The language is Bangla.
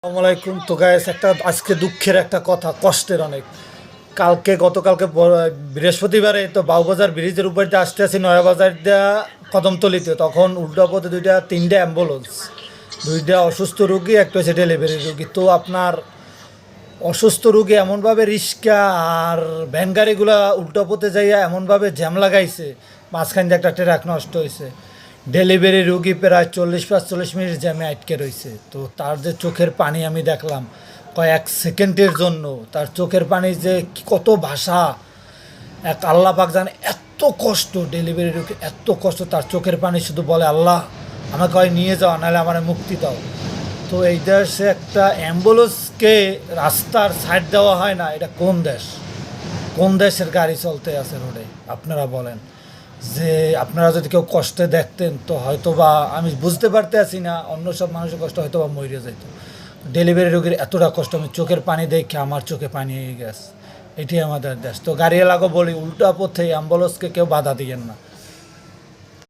আসসালামাইকুম। তো গাইস, একটা আজকে দুঃখের একটা কথা, কষ্টের অনেক। গতকালকে বৃহস্পতিবারে তো বাউবাজার ব্রিজের উপর দিয়ে আসতে আসি নয়াবাজার দিয়া কদমতলিতে, তখন উল্টা পথে তিনটে অ্যাম্বুলেন্স, দুইটা অসুস্থ রুগী, একটা হচ্ছে ডেলিভারি রুগী। তো আপনার অসুস্থ রুগী এমনভাবে রিক্সা আর ভ্যান গাড়িগুলা উল্টো পথে যাইয়া এমনভাবে জ্যাম লাগাইছে, মাঝখান দিয়ে একটা ট্রাক নষ্ট হয়েছে। ডেলিভারি রুগী প্রায় 40-45 মিনিট জ্যামে আটকে রয়েছে। তো তার যে চোখের পানি আমি দেখলাম কয়েক সেকেন্ডের জন্য, তার চোখের পানি যে কত ভাষা এক আল্লাহ পাক জানে। এত কষ্ট ডেলিভারি রুগী, এত কষ্ট, তার চোখের পানি শুধু বলে আল্লাহ আমাকে হয় নিয়ে যাও, নাহলে আমার মুক্তি দাও। তো এই দেশে একটা অ্যাম্বুলেন্সকে রাস্তার সাইড দেওয়া হয় না, এটা কোন দেশ? কোন দেশের গাড়ি চলতে আছে রোডে? আপনারা বলেন। যে আপনারা যদি কেউ কষ্টে দেখতেন তো হয়তো বা আমি বুঝতে পারতে আছি না, অন্য সব মানুষের কষ্ট হয়তো বা মরে যেত। ডেলিভারি রোগীর এতটা কষ্ট আমি চোখের পানি দেখে আমার চোখে পানি হয়ে গেছে। এটি আমাদের দেশ। তো গাড়িওয়ালাকে বলি উল্টা পথে অ্যাম্বুলেন্সকে কেউ বাধা দিয়েন না।